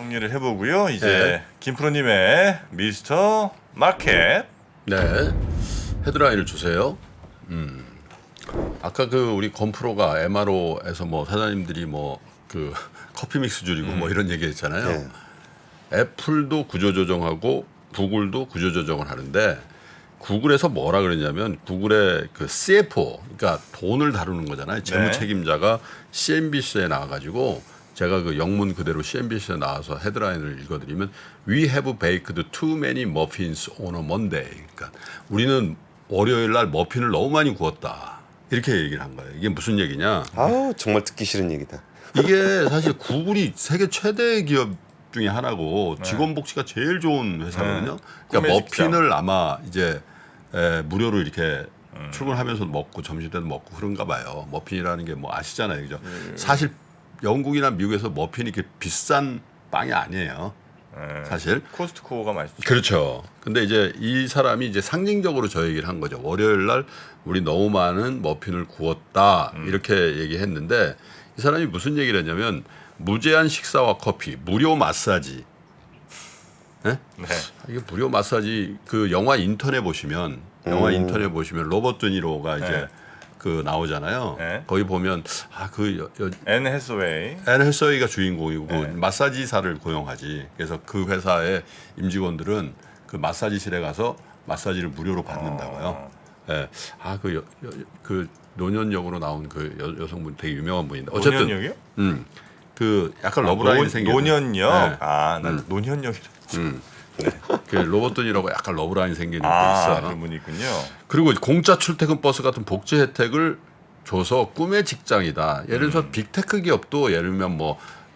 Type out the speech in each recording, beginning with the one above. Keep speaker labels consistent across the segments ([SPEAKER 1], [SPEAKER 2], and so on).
[SPEAKER 1] 정리를 해보고요. 이제 김프로님의 미스터 마켓.
[SPEAKER 2] 네, 헤드라인을 주세요. 아까 그 우리 건프로가 MRO에서 뭐 사장님들이 뭐 그 커피 믹스 줄이고 뭐 이런 얘기했잖아요.
[SPEAKER 3] 네.
[SPEAKER 2] 애플도 구조조정하고 구글도 구조조정을 하는데 구글에서 뭐라 그러냐면 구글의 그 CFO, 그러니까 돈을 다루는 거잖아요. 재무 책임자가 CNBC에 나와가지고 제가 그 영문 그대로 CNBC에 나와서 헤드라인을 읽어드리면 We have baked too many muffins on a Monday. 그러니까 우리는 월요일 날 머핀을 너무 많이 구웠다. 이렇게 얘기를 한 거예요. 이게 무슨 얘기냐?
[SPEAKER 3] 아우 정말 듣기 싫은 얘기다.
[SPEAKER 2] 이게 사실 구글이 세계 최대 기업 중에 하나고 직원 복지가 제일 좋은 회사거든요. 그러니까
[SPEAKER 1] 꿈의
[SPEAKER 2] 머핀을 아마 이제 무료로 이렇게 출근하면서 먹고 점심 때도 먹고 그런가 봐요. 머핀이라는 게 뭐 아시잖아요, 그죠? 사실 영국이나 미국에서 머핀이 이렇게 비싼 빵이 아니에요. 사실.
[SPEAKER 1] 코스트코가 맛있죠.
[SPEAKER 2] 그렇죠. 근데 이제 이 사람이 이제 상징적으로 저 얘기를 한 거죠. 월요일 날 우리 너무 많은 머핀을 구웠다 이렇게 얘기했는데 이 사람이 무슨 얘기를 했냐면 무제한 식사와 커피, 무료 마사지. 네?
[SPEAKER 1] 네.
[SPEAKER 2] 이게 무료 마사지 그 영화 인턴에 보시면 로버트 드니로가 이제 그 나오잖아요.
[SPEAKER 1] 네.
[SPEAKER 2] 거기 보면
[SPEAKER 1] 앤 해서웨이.
[SPEAKER 2] 앤 헬서웨이가 주인공이고 마사지사를 고용하지. 그래서 그 회사의 임직원들은 그 마사지실에 가서 마사지를 무료로 받는다고요. 예. 그 노년역으로 나온 그 여성분 되게 유명한 분인데 어쨌든
[SPEAKER 1] 노년역이요?
[SPEAKER 2] 그 약간 러브라인 생겨.
[SPEAKER 1] 노년역.
[SPEAKER 2] 네.
[SPEAKER 1] 난 노년역이라.
[SPEAKER 2] 그 로버트 니로가 약간 러브라인 생기는 게 있어.
[SPEAKER 1] 그런 분이 있군요.
[SPEAKER 2] 그리고 공짜 출퇴근 버스 같은 복지 혜택을 줘서 꿈의 직장이다. 예를 들어서 빅테크 기업도 예를 들면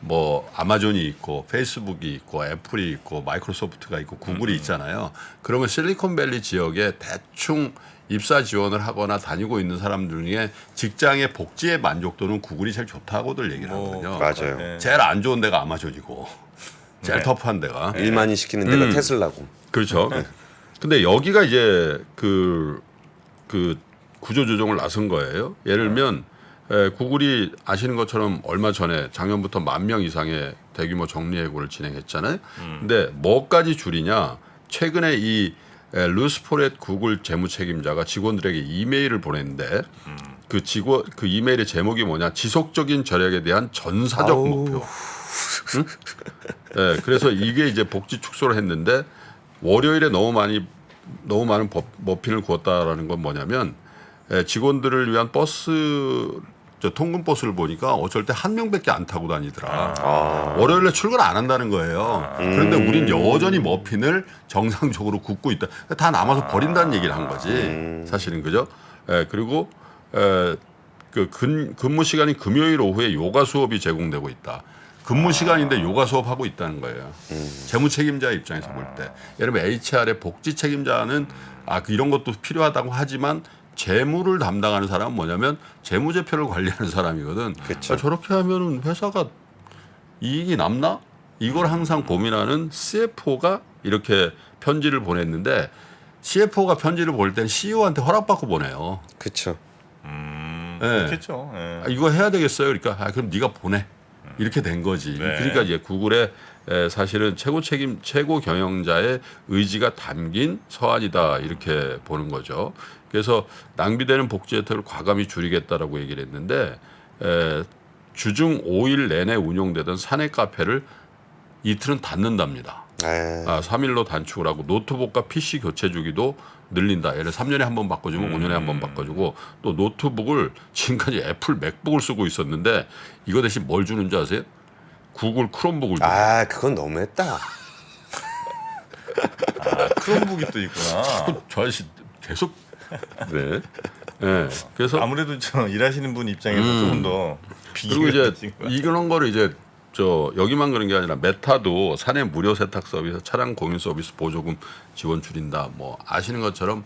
[SPEAKER 2] 뭐 아마존이 있고 페이스북이 있고 애플이 있고 마이크로소프트가 있고 구글이 있잖아요. 그러면 실리콘밸리 지역에 대충 입사 지원을 하거나 다니고 있는 사람들 중에 직장의 복지의 만족도는 구글이 제일 좋다고들 얘기를 하거든요.
[SPEAKER 3] 맞아요.
[SPEAKER 1] 네.
[SPEAKER 2] 제일 안 좋은 데가 아마존이고 제일 터프한 데가.
[SPEAKER 3] 일 많이 시키는 데가 테슬라고.
[SPEAKER 2] 그렇죠. 근데 여기가 이제 그 구조 조정을 나선 거예요. 예를 들면 구글이 아시는 것처럼 얼마 전에 작년부터 10,000명 이상의 대규모 정리해고를 진행했잖아요. 근데 뭐까지 줄이냐? 최근에 이 루스포렛 구글 재무 책임자가 직원들에게 이메일을 보냈는데 그 이메일의 제목이 뭐냐? 지속적인 절약에 대한 전사적 목표. 응? 네, 그래서 이게 이제 복지 축소를 했는데 월요일에 너무 많은 머핀을 구웠다라는 건 뭐냐면 직원들을 위한 통근 버스를 보니까 어쩔 때 한 명밖에 안 타고 다니더라. 월요일에 출근 안 한다는 거예요. 그런데 우린 여전히 머핀을 정상적으로 굽고 있다. 다 남아서 버린다는 얘기를 한 거지. 사실은 그죠? 그리고 근무 시간이 금요일 오후에 요가 수업이 제공되고 있다. 근무 시간인데 요가 수업하고 있다는 거예요. 재무 책임자 입장에서 볼 때. 예를 들면 HR의 복지 책임자는 이런 것도 필요하다고 하지만 재무를 담당하는 사람은 뭐냐면 재무제표를 관리하는 사람이거든. 저렇게 하면은 회사가 이익이 남나? 이걸 항상 고민하는 CFO가 이렇게 편지를 보냈는데 CFO가 편지를 보낼 때는 CEO한테 허락받고 보내요.
[SPEAKER 3] 그렇죠.
[SPEAKER 1] 그렇겠죠.
[SPEAKER 2] 이거 해야 되겠어요. 그러니까 그럼 네가 보내. 이렇게 된 거지.
[SPEAKER 1] 네.
[SPEAKER 2] 그러니까 이제 구글의 사실은 최고 경영자의 의지가 담긴 서한이다 이렇게 보는 거죠. 그래서 낭비되는 복지 혜택을 과감히 줄이겠다라고 얘기를 했는데 주중 5일 내내 운영되던 사내 카페를 이틀은 닫는답니다. 3일로 단축을 하고 노트북과 PC 교체 주기도 늘린다. 예를 3년에 한 번 바꿔주고 5년에 한 번 바꿔주고 또 노트북을 지금까지 애플 맥북을 쓰고 있었는데 이거 대신 뭘 주는 줄 아세요? 구글 크롬북을 줘요.
[SPEAKER 3] 그건 너무했다.
[SPEAKER 1] 크롬북이 또 있구나.
[SPEAKER 2] 저 아저씨 계속 네. 그래서
[SPEAKER 1] 아무래도 일하시는 분 입장에서 조금 더
[SPEAKER 2] 그리고 이제 이런 거를 이제 여기만 그런 게 아니라 메타도 사내 무료 세탁 서비스, 차량 공유 서비스 보조금 지원 줄인다. 뭐 아시는 것처럼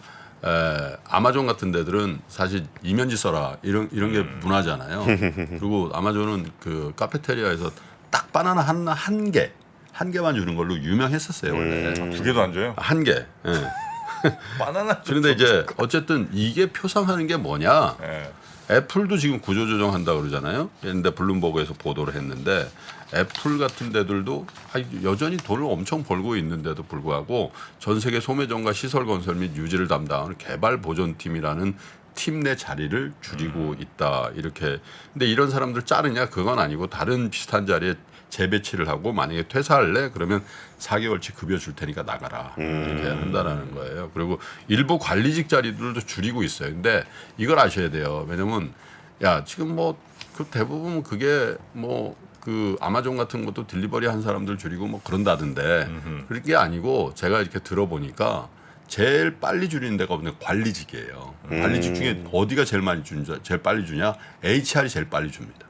[SPEAKER 2] 아마존 같은 데들은 사실 이면지 써라 이런 게 문화잖아요. 그리고 아마존은 그 카페테리아에서 딱 바나나 한 개만 주는 걸로 유명했었어요 원래.
[SPEAKER 1] 2개도 안 줘요?
[SPEAKER 2] 한 개.
[SPEAKER 1] 바나나.
[SPEAKER 2] 그런데 이제 어쨌든 이게 표상하는 게 뭐냐? 애플도 지금 구조조정한다 그러잖아요. 그런데 블룸버그에서 보도를 했는데 애플 같은 데들도 여전히 돈을 엄청 벌고 있는데도 불구하고 전 세계 소매점과 시설 건설 및 유지를 담당하는 개발 보존팀이라는 팀 내 자리를 줄이고 있다. 이렇게. 근데 이런 사람들 자르냐? 그건 아니고 다른 비슷한 자리에 재배치를 하고 만약에 퇴사할래? 그러면 4개월치 급여 줄 테니까 나가라. 이렇게 한다라는 거예요. 그리고 일부 관리직 자리들도 줄이고 있어요. 근데 이걸 아셔야 돼요. 왜냐면 야 지금 뭐 그 대부분 그게 뭐 그 아마존 같은 것도 딜리버리 한 사람들 줄이고 뭐 그런다던데 그게 아니고 제가 이렇게 들어보니까 제일 빨리 줄이는 데가 없는 관리직이에요. 관리직 중에 어디가 제일 많이 주냐? 제일 빨리 주냐? HR이 제일 빨리 줍니다.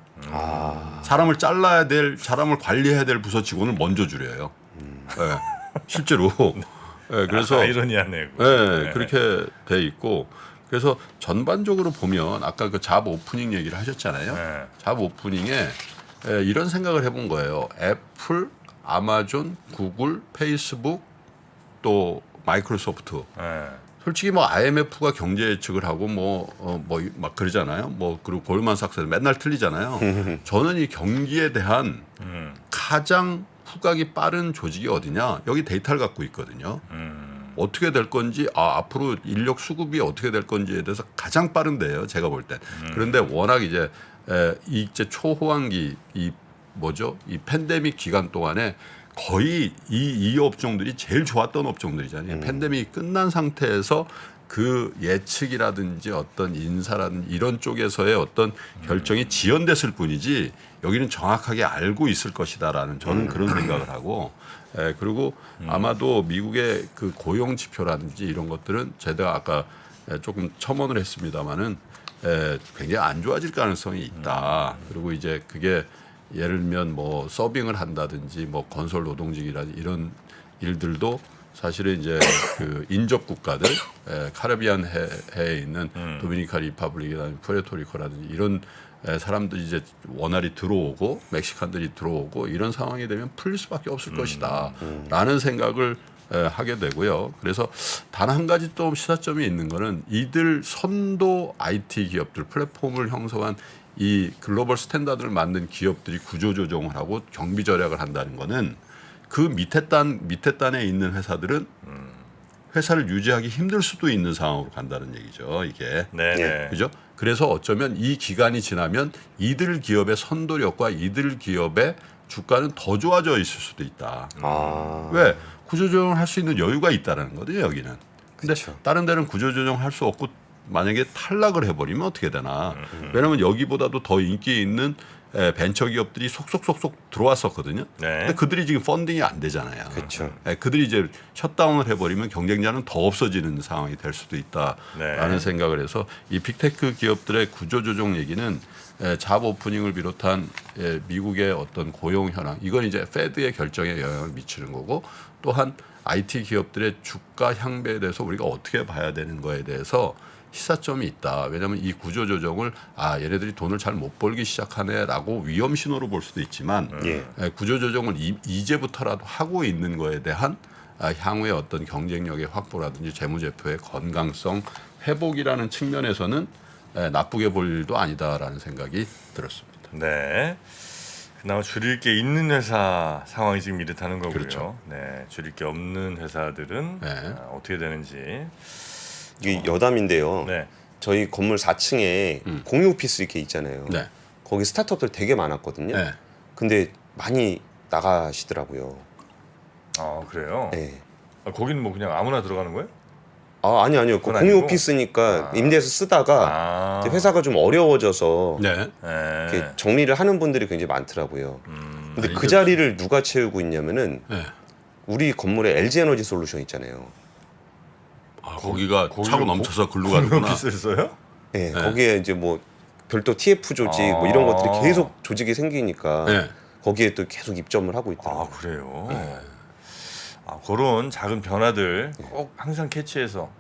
[SPEAKER 2] 사람을 잘라야 될, 사람을 관리해야 될 부서 직원을 먼저 줄여요. 네, 실제로. 네, 그래서
[SPEAKER 1] 아이러니하네요.
[SPEAKER 2] 네, 그렇게 돼 있고 그래서 전반적으로 보면 아까 그 잡 오프닝 얘기를 하셨잖아요.
[SPEAKER 1] 네.
[SPEAKER 2] 잡 오프닝에 이런 생각을 해본 거예요. 애플, 아마존, 구글, 페이스북 또 마이크로소프트.
[SPEAKER 1] 네.
[SPEAKER 2] 솔직히 뭐 IMF가 경제 예측을 하고 뭐 막 그러잖아요. 뭐 그리고 골만삭스에서 맨날 틀리잖아요. 저는 이 경기에 대한 가장 후각이 빠른 조직이 어디냐? 여기 데이터를 갖고 있거든요. 어떻게 될 건지 앞으로 인력 수급이 어떻게 될 건지에 대해서 가장 빠른데요. 제가 볼 때. 그런데 워낙 이제 초호황기 이 팬데믹 기간 동안에 거의 이 업종들이 제일 좋았던 업종들이잖아요. 팬데믹이 끝난 상태에서 그 예측이라든지 어떤 인사라든지 이런 쪽에서의 어떤 결정이 지연됐을 뿐이지 여기는 정확하게 알고 있을 것이다라는 저는 그런 생각을 하고 그리고 아마도 미국의 그 고용 지표라든지 이런 것들은 제가 아까 조금 첨언을 했습니다마는 굉장히 안 좋아질 가능성이 있다. 그리고 이제 그게 예를 들면 뭐 서빙을 한다든지 뭐 건설 노동직이라든지 이런 일들도 사실은 이제 그 인접 국가들 카리비안 해에 있는 도미니카 리퍼블릭이라든지 푸에르토리코라든지 이런 사람들이 이제 원활히 들어오고 멕시칸들이 들어오고 이런 상황이 되면 풀릴 수밖에 없을 것이다라는 생각을 하게 되고요. 그래서 단 한 가지 또 시사점이 있는 거는 이들 선도 IT 기업들 플랫폼을 형성한 이 글로벌 스탠다드를 만든 기업들이 구조조정을 하고 경비 절약을 한다는 거는 그 밑에 단에 있는 회사들은 회사를 유지하기 힘들 수도 있는 상황으로 간다는 얘기죠. 이게.
[SPEAKER 1] 네네.
[SPEAKER 2] 그죠? 그래서 어쩌면 이 기간이 지나면 이들 기업의 선도력과 이들 기업의 주가는 더 좋아져 있을 수도 있다. 왜? 구조조정을 할 수 있는 여유가 있다는 거거든요. 여기는. 근데
[SPEAKER 3] 그쵸.
[SPEAKER 2] 다른 데는 구조조정 할 수 없고 만약에 탈락을 해버리면 어떻게 되나. 왜냐하면 여기보다도 더 인기 있는 벤처 기업들이 속속속속 들어왔었거든요.
[SPEAKER 1] 네.
[SPEAKER 2] 근데 그들이 지금 펀딩이 안 되잖아요.
[SPEAKER 3] 그렇죠.
[SPEAKER 2] 그들이 이제 셧다운을 해버리면 경쟁자는 더 없어지는 상황이 될 수도 있다라는
[SPEAKER 1] 네.
[SPEAKER 2] 생각을 해서 이 빅테크 기업들의 구조조정 얘기는 잡 오프닝을 비롯한 미국의 어떤 고용 현황 이건 이제 페드의 결정에 영향을 미치는 거고 또한 IT 기업들의 주가 향배에 대해서 우리가 어떻게 봐야 되는 거에 대해서 시사점이 있다. 왜냐하면 이 구조조정을 얘네들이 돈을 잘 못 벌기 시작하네라고 위험 신호로 볼 수도 있지만 구조조정을 이제부터라도 하고 있는 거에 대한 향후의 어떤 경쟁력의 확보라든지 재무제표의 건강성 회복이라는 측면에서는 나쁘게 볼 일도 아니다라는 생각이 들었습니다.
[SPEAKER 1] 네. 그나마 줄일 게 있는 회사 상황이 지금 이렇다는 거고요.
[SPEAKER 2] 그렇죠.
[SPEAKER 1] 네. 줄일 게 없는 회사들은
[SPEAKER 2] 네.
[SPEAKER 1] 어떻게 되는지.
[SPEAKER 3] 이게 여담인데요.
[SPEAKER 1] 네.
[SPEAKER 3] 저희 건물 4층에 공유 오피스 이렇게 있잖아요.
[SPEAKER 2] 네.
[SPEAKER 3] 거기 스타트업들 되게 많았거든요.
[SPEAKER 2] 네.
[SPEAKER 3] 근데 많이 나가시더라고요.
[SPEAKER 1] 그래요?
[SPEAKER 3] 네.
[SPEAKER 1] 거기는 뭐 그냥 아무나 들어가는 거예요?
[SPEAKER 3] 아니요. 그
[SPEAKER 1] 그건
[SPEAKER 3] 공유
[SPEAKER 1] 아니고?
[SPEAKER 3] 오피스니까 임대해서 쓰다가
[SPEAKER 1] 아.
[SPEAKER 3] 회사가 좀 어려워져서
[SPEAKER 2] 네.
[SPEAKER 1] 네.
[SPEAKER 3] 이렇게 정리를 하는 분들이 굉장히 많더라고요. 근데
[SPEAKER 2] 아니,
[SPEAKER 3] 그 자리를 누가 채우고 있냐면은
[SPEAKER 2] 네.
[SPEAKER 3] 우리 건물에 LG 에너지 솔루션 있잖아요.
[SPEAKER 2] 거기가
[SPEAKER 1] 거기로
[SPEAKER 2] 차고 넘쳐서 글로
[SPEAKER 1] 공유
[SPEAKER 2] 가는구나.
[SPEAKER 1] 오피스를 써요?
[SPEAKER 3] 네, 거기에 이제 뭐 별도 TF 조직 뭐 이런 것들이 계속 조직이 생기니까
[SPEAKER 2] 네.
[SPEAKER 3] 거기에 또 계속 입점을 하고 있더라고요.
[SPEAKER 1] 그래요. 그런 작은 변화들 꼭 항상 캐치해서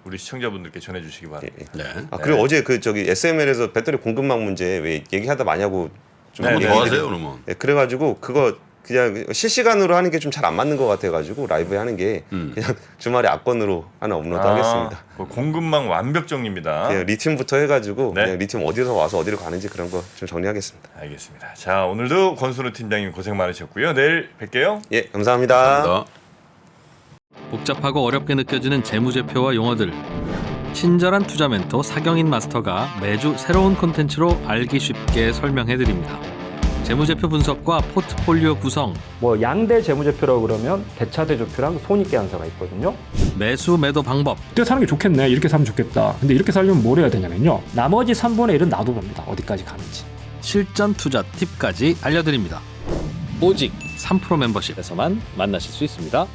[SPEAKER 1] 우리 시청자분들께 전해주시기 바랍니다.
[SPEAKER 2] 네.
[SPEAKER 3] 그리고 어제 그 저기 SML에서 배터리 공급망 문제 왜 얘기하다 많냐고 좀
[SPEAKER 2] 한번
[SPEAKER 1] 네,
[SPEAKER 2] 더
[SPEAKER 1] 네.
[SPEAKER 2] 하세요 그러면.
[SPEAKER 3] 네, 그래가지고 그거 그냥 실시간으로 하는 게 좀 잘 안 맞는 것 같아가지고 라이브에 하는 게 그냥 주말에 압권으로 하나 업로드하겠습니다.
[SPEAKER 1] 공급망 완벽 정리입니다.
[SPEAKER 3] 그냥 리튬부터 해가지고
[SPEAKER 1] 네.
[SPEAKER 3] 그냥 리튬 어디서 와서 어디로 가는지 그런 거 좀 정리하겠습니다.
[SPEAKER 1] 알겠습니다. 자, 오늘도 권순우 팀장님 고생 많으셨고요. 내일 뵐게요.
[SPEAKER 3] 예, 감사합니다.
[SPEAKER 2] 감사합니다.
[SPEAKER 4] 복잡하고 어렵게 느껴지는 재무제표와 용어들. 친절한 투자 멘토 사경인 마스터가 매주 새로운 콘텐츠로 알기 쉽게 설명해드립니다. 재무제표 분석과 포트폴리오 구성,
[SPEAKER 5] 뭐 양대 재무제표라고 그러면 대차대조표랑 손익계산서가 있거든요.
[SPEAKER 4] 매수 매도 방법,
[SPEAKER 6] 이때 사는 게 좋겠네. 이렇게 사면 좋겠다. 근데 이렇게 살려면 뭘 해야 되냐면요. 나머지 3분의 1은 놔둬봅니다. 어디까지 가는지.
[SPEAKER 4] 실전 투자 팁까지 알려드립니다. 오직 3프로 멤버십에서만 만나실 수 있습니다.